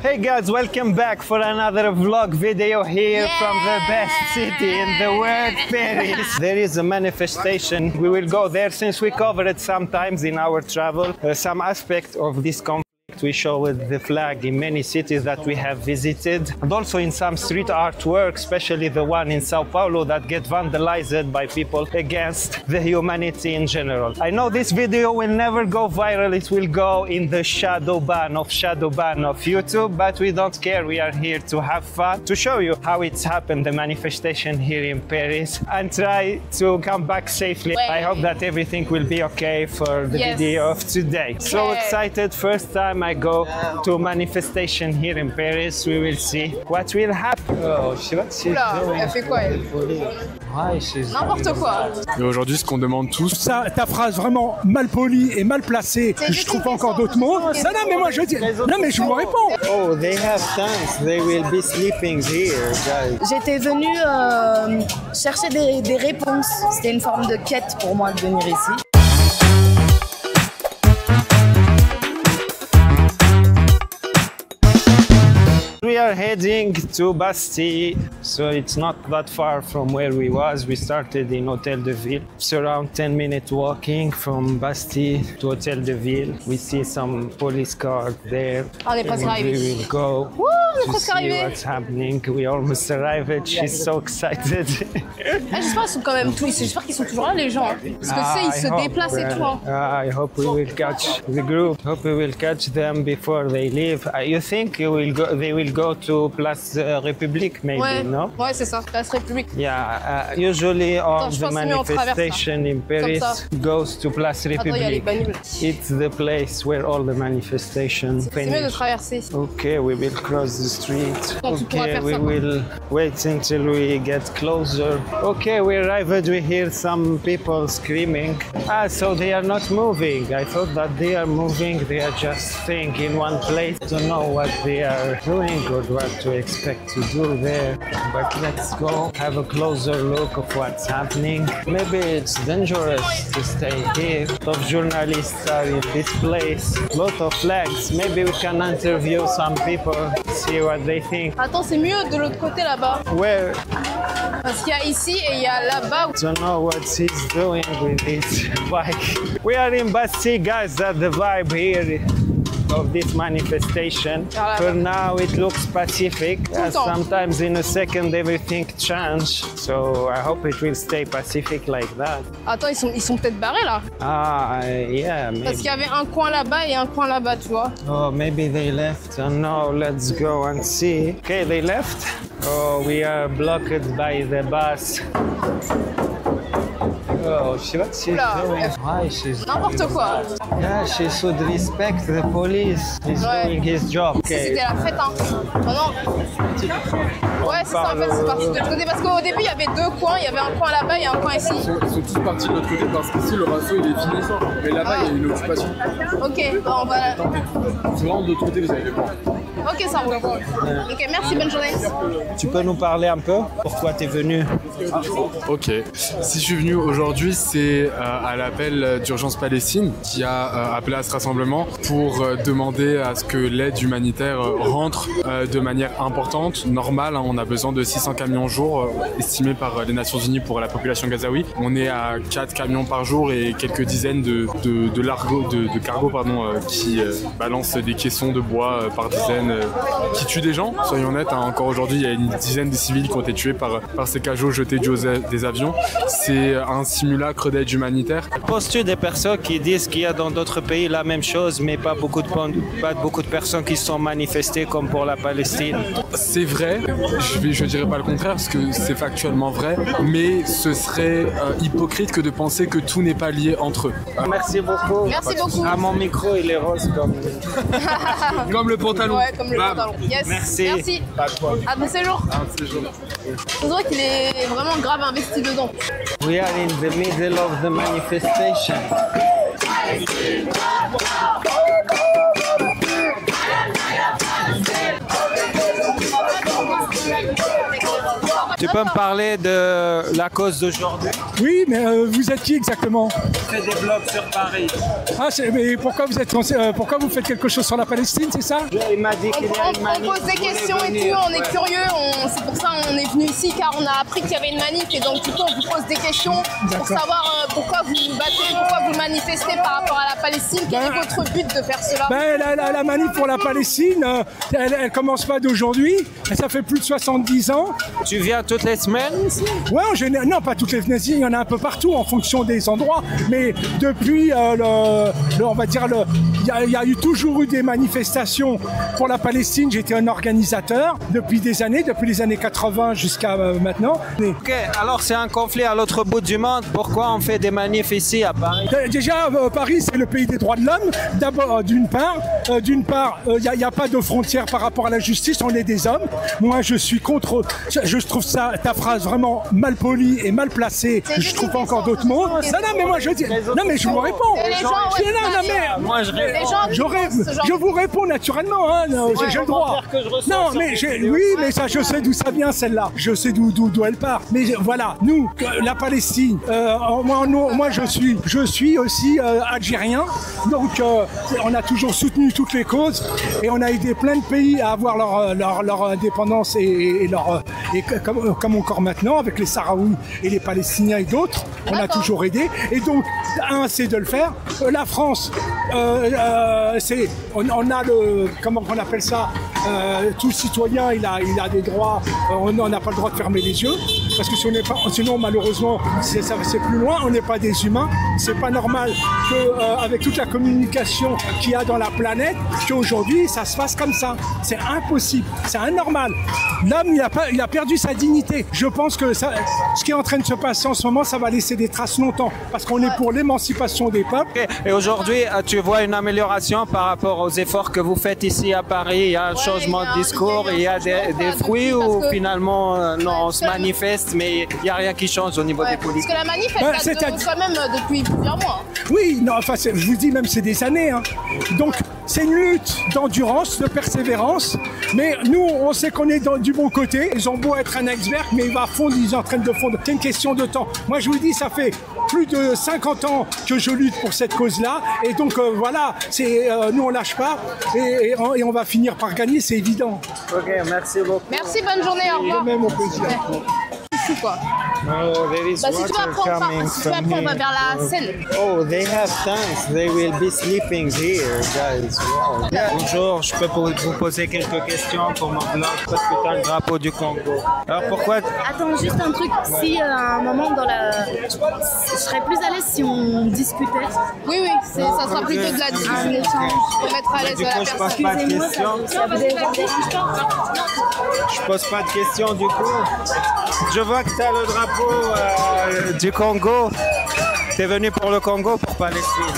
Hey guys, welcome back for another vlog video here from the best city in the world, Paris. There is a manifestation. We will go there since we covered sometimes in our travel some aspect of this conflict. We show with the flag in many cities that we have visited, and also in some street artwork, especially the one in Sao Paulo that get vandalized by people against the humanity in general. I know this video will never go viral, it will go in the shadow ban of YouTube, but we don't care. We are here to have fun, to show you how it's happened, the manifestation here in Paris, and try to come back safely. I hope that everything will be okay for the video of today. So excited, first time I go to a manifestation here in Paris. We will see what will happen. Oh, je sais pas si elle fait quoi elle? N'importe quoi. Et aujourd'hui, ce qu'on demande tous. Ça, ta phrase vraiment mal polie et mal placée, je trouve pas encore d'autres mots. Ça, non, mais moi je dis. Non, mais je vous réponds. Oh, they have tents. They will be sleeping here, guys. J'étais venue chercher des réponses. C'était une forme de quête pour moi de venir ici. We are heading to Bastille, so it's not that far from where we was. We started in Hôtel de Ville. It's around 10-minute walking from Bastille to Hôtel de Ville. We see some police cars there. On est presque arrivé. We will go to see what's happening. We almost arrived. She's so excited. J'espère qu'ils sont quand même tous. J'espère qu'ils sont toujours là les gens. Parce que tu sais, ils se déplacent et tout. I hope we will catch the group. Hope we will catch them before they leave. You think they will go to Place République, maybe, no? Ouais, c'est ça, Place République. Yeah, usually all the manifestation in Paris goes to Place République. It's the place where all the manifestations finish. C'est mieux de traverser. Okay, we will cross the street. Okay, we will wait until we get closer. Okay, we arrived, we hear some people screaming. Ah, so they are not moving. I thought that they are moving, they are just staying in one place. Don't know what they are doing or what to expect to do there, but let's go have a closer look of what's happening. Maybe it's dangerous to stay here. A lot of journalists are in this place, a lot of flags. Maybe we can interview some people, see what they think. Attends, c'est mieux de l'autre côté là-bas. Where? Parce qu'il y a ici et il y a là-bas. Don't know what he's doing with his bike. We are in Bastille, guys. That's the vibe here of this manifestation. For now it looks pacific. Sometimes in a second everything changes, so I hope it will stay pacific like that. Attends, ils sont peut-être barrés là. Ah, yeah, maybe. Parce qu'il y avait un coin là-bas et un coin là-bas, tu vois. Oh, maybe they left. Oh no, let's go and see. Okay, they left. Oh, we are blocked by the bus. Oh, she what she's doing? Why she's n'importe quoi. Yeah, she should respect the police. He's doing his job. Okay. C'était la fête, hein. Oh non. Ouais, c'est ça en fait, c'est parti de l'autre côté. Parce qu'au début, il y avait deux coins. Il y avait un coin là-bas et un coin ici. Ils sont tous partis de l'autre côté parce qu'ici, le ratio, il est fini. Mais là-bas, il y a une occupation. Ok, bon, on va... C'est vraiment de l'autre côté, vous allez les voir. Ok, ça roule. Ok, merci, bonne journée. Tu peux nous parler un peu? Pourquoi tu es venu? Ok. Si je suis venu aujourd'hui, c'est à l'appel d'Urgence Palestine qui a appelé à ce rassemblement pour demander à ce que l'aide humanitaire rentre de manière importante, normale. On a besoin de 600 camions jour, estimés par les Nations Unies pour la population gazaoui. On est à 4 camions par jour et quelques dizaines de cargos qui balancent des caissons de bois par dizaines, qui tuent des gens. Soyons honnêtes, hein, encore aujourd'hui, il y a une dizaine de civils qui ont été tués par ces cajots jetés des avions. C'est un simulacre d'aide humanitaire. Penses-tu des personnes qui disent qu'il y a dans d'autres pays la même chose, mais pas beaucoup de personnes qui sont manifestées comme pour la Palestine? C'est vrai, je dirais pas le contraire parce que c'est factuellement vrai, mais ce serait hypocrite que de penser que tout n'est pas lié entre eux. Merci beaucoup. Merci beaucoup. Ah, mon micro, il est rose comme... Comme le pantalon. Ouais, comme le pantalon. Yes. Merci. Merci. À bon séjour. On dirait qu'il est vraiment grave investi dedans. We are in the middle of the manifestation. Tu peux me parler de la cause d'aujourd'hui? Oui, mais vous êtes qui exactement? Je fais des vlogs sur Paris. Ah, mais pourquoi pourquoi vous faites quelque chose sur la Palestine, c'est ça? Il m'a dit qu'il y a une manif. On pose des questions et tout, on est curieux, c'est pour ça qu'on est venu ici, car on a appris qu'il y avait une manif et donc du coup on vous pose des questions pour savoir pourquoi vous vous battez, pourquoi vous manifestez par rapport à la Palestine, quel est votre but de faire cela? La manif pour la Palestine, elle commence pas d'aujourd'hui, ça fait plus de 70 ans. Tu viens toutes les semaines ici? Ouais, non, pas toutes les semaines, il y en a un peu partout en fonction des endroits, mais depuis on va dire il y a toujours eu des manifestations pour la Palestine. J'étais un organisateur depuis des années, depuis les années 80 jusqu'à maintenant. Ok, alors c'est un conflit à l'autre bout du monde. Pourquoi on fait des manifs ici à Paris? Déjà, Paris, c'est le pays des droits de l'homme. D'abord, d'une part, il n'y a pas de frontières par rapport à la justice. On est des hommes. Moi, je suis contre. Je trouve ta phrase vraiment mal polie et mal placée. Je trouve pas encore d'autres mots. Non, mais moi, je dis. Non, mais je vous réponds. Je vous réponds naturellement, hein, j'ai le droit. Non, mais oui, mais ça, je sais d'où ça vient celle-là. Je sais d'où elle part. Mais voilà, nous, la Palestine, moi je suis aussi algérien. Donc, on a toujours soutenu toutes les causes et on a aidé plein de pays à avoir leur indépendance comme encore maintenant avec les Sahraouis et les Palestiniens et d'autres. On a toujours aidé. Et donc, c'est de le faire. La France, on a comment on appelle ça, tout citoyen, il a des droits, on n'a pas le droit de fermer les yeux, parce que sinon malheureusement, c'est plus loin, on n'est pas des humains, c'est pas normal qu'avec toute la communication qu'il y a dans la planète, qu'aujourd'hui ça se fasse comme ça, c'est impossible, c'est anormal. L'homme, il a perdu sa dignité. Je pense que ce qui est en train de se passer en ce moment, ça va laisser des traces longtemps, parce qu'on est pour l'émancipation des peuples. Et aujourd'hui, tu vois une amélioration par rapport aux efforts que vous faites ici à Paris? Il y a un changement de discours, il y a des fruits ou finalement non, on se manifeste, mais il n'y a rien qui change au niveau des politiques? Parce que la manif, elle date quand même depuis plusieurs mois. Oui, non, enfin, je vous dis même c'est des années. Hein. Donc c'est une lutte d'endurance, de persévérance, mais nous on sait qu'on est du bon côté. Ils ont beau être un iceberg, mais il va fondre, ils sont en train de fondre. C'est une question de temps. Moi je vous dis, ça fait plus de 50 ans que je lutte pour cette cause-là, et donc voilà, nous on lâche pas, et on va finir par gagner, c'est évident. Ok, merci beaucoup. Merci, bonne journée, au revoir. Même au plaisir. Ici, quoi. Oh, there is Si tu vas prendre, on va vers la scène. Oh, they have tents. They will be sleeping here, guys. Wow. Bonjour, je peux vous poser quelques questions pour mon vlog parce que tu as le drapeau du Congo. Alors pourquoi? Attends, juste un truc. Si à un moment je serais plus à l'aise si on discutait. Oui, ça sera plutôt de la discussion pour mettre à l'aise la personne. Je pose pas de questions. Je pose pas de questions du coup. Je vois que tu as le drapeau du Congo. Tu es venu pour le Congo, pour Palestine?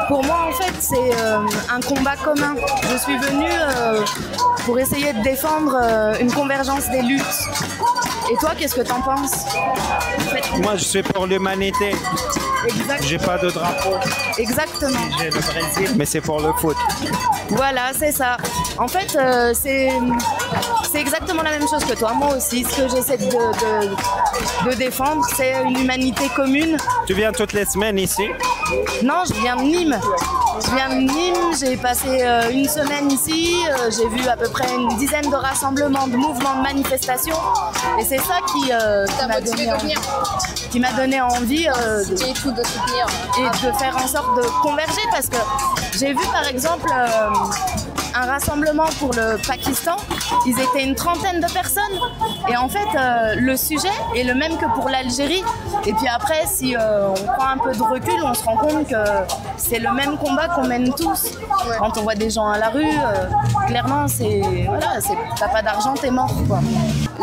Pour moi, en fait, c'est un combat commun. Je suis venue pour essayer de défendre une convergence des luttes. Et toi, qu'est-ce que t'en penses? Moi, je suis pour l'humanité. Exact. J'ai pas de drapeau. Exactement. J'ai le Brésil, mais c'est pour le foot. Voilà, c'est ça. En fait, c'est exactement la même chose que toi. Moi aussi, ce que j'essaie de défendre, c'est une humanité commune. Tu viens toutes les semaines ici? Non, je viens de Nîmes. J'ai passé une semaine ici, j'ai vu à peu près une dizaine de rassemblements, de mouvements, de manifestations. Et c'est ça qui m'a donné envie de soutenir et de faire en sorte de converger, parce que j'ai vu par exemple un rassemblement pour le Pakistan, ils étaient une trentaine de personnes et en fait le sujet est le même que pour l'Algérie, et puis après si on prend un peu de recul, on se rend compte que c'est le même combat qu'on mène tous. Quand on voit des gens à la rue, clairement t'as pas d'argent, t'es mort quoi.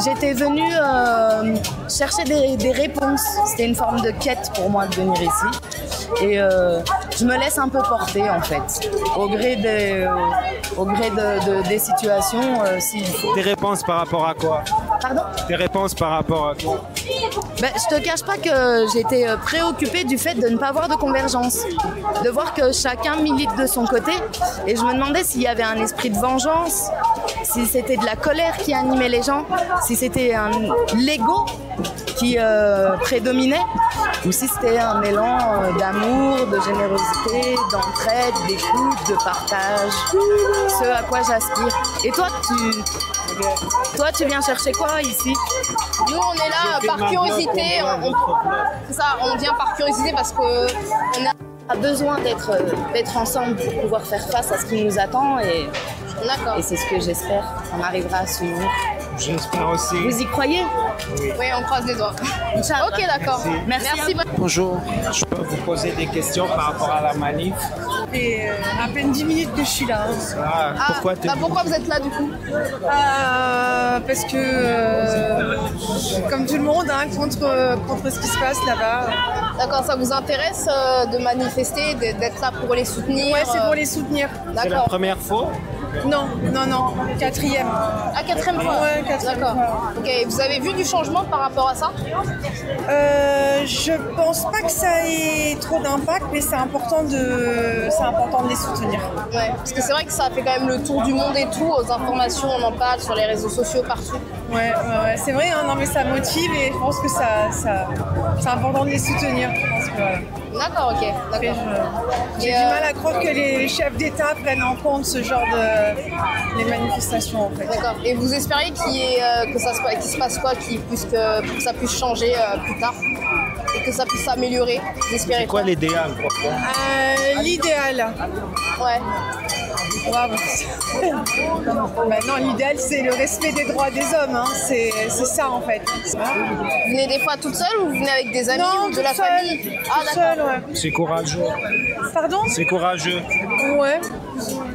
J'étais venue chercher des réponses, c'était une forme de quête pour moi de venir ici, et je me laisse un peu porter en fait, au gré des situations s'il faut. Des réponses par rapport à quoi? Pardon? Des réponses par rapport à quoi? Je te cache pas que j'étais préoccupée du fait de ne pas voir de convergence, de voir que chacun milite de son côté, et je me demandais s'il y avait un esprit de vengeance, si c'était de la colère qui animait les gens, si c'était l'ego qui prédominait, ou si c'était un élan d'amour, de générosité, d'entraide, d'écoute, de partage, ce à quoi j'aspire. Et toi, tu viens chercher quoi ici? Nous, on est là par curiosité. C'est ça, on vient par curiosité parce qu'on a besoin d'être ensemble pour pouvoir faire face à ce qui nous attend. Et c'est ce que j'espère qu'on arrivera à s'unir. J'espère aussi. Vous y croyez? Oui, on croise les doigts. Ok, d'accord. Merci. Bonjour, je peux vous poser des questions par rapport à la manif? Et à peine 10 minutes que je suis là. Pourquoi vous êtes là du coup? Parce que, comme tout le monde, contre ce qui se passe là-bas. D'accord, ça vous intéresse de manifester, d'être là pour les soutenir? Ouais, c'est pour les soutenir. C'est la première fois? Non, 4e. Ah, 4e fois? Ouais, 4e. D'accord. Ok, vous avez vu du changement par rapport à ça? Je pense pas que ça ait trop d'impact, mais c'est important de les soutenir. Ouais, parce que c'est vrai que ça fait quand même le tour du monde et tout, aux informations, on en parle sur les réseaux sociaux, partout. Ouais, c'est vrai, non mais ça motive et je pense que c'est important de les soutenir. D'accord, ok. J'ai du mal à croire que les chefs d'État prennent en compte ce genre les manifestations en fait. D'accord. Et vous espériez qu'il se passe quoi, pour que ça puisse changer plus tard et que ça puisse s'améliorer? Vous espérez C'est quoi l'idéal? L'idéal. Ouais. Non, l'idéal c'est le respect des droits des hommes, c'est ça en fait. Vous venez des fois toute seule ou vous venez avec des amis ou de la famille? Ah d'accord. Ouais. C'est courageux. Pardon? C'est courageux. Ouais,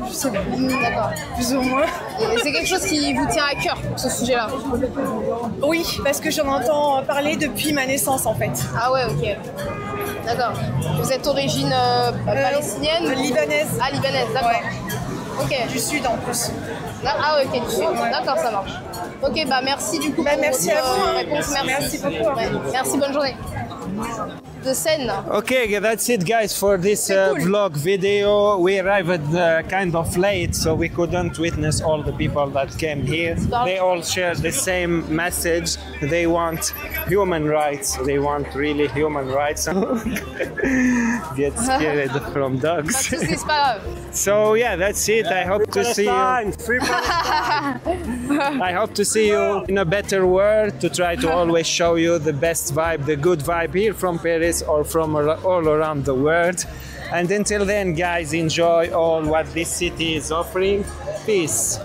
je sais pas. D'accord. Plus ou moins. Et c'est quelque chose qui vous tient à cœur, ce sujet-là? Oui, parce que j'en entends parler depuis ma naissance en fait. Ah ouais, ok. D'accord. Vous êtes d'origine palestinienne? Libanaise. Ah, libanaise, d'accord. Ouais. Ok. Du sud en plus. Ah ouais, ok, du sud. Ouais. D'accord, ça marche. Ok, merci du coup pour merci à vous. Réponse. Merci beaucoup. Ouais. Merci, bonne journée. De scène. Okay, that's it guys for this vlog video. We arrived kind of late, so we couldn't witness all the people that came here. They all share the same message. They want human rights. They want really human rights. Get scared from dogs. C'est pas grave. So yeah, that's it. I hope to see you. I hope to see you in a better world, to try to always show you the best vibe, the good vibe here from Paris or from all around the world. And until then, guys, enjoy all what this city is offering. Peace.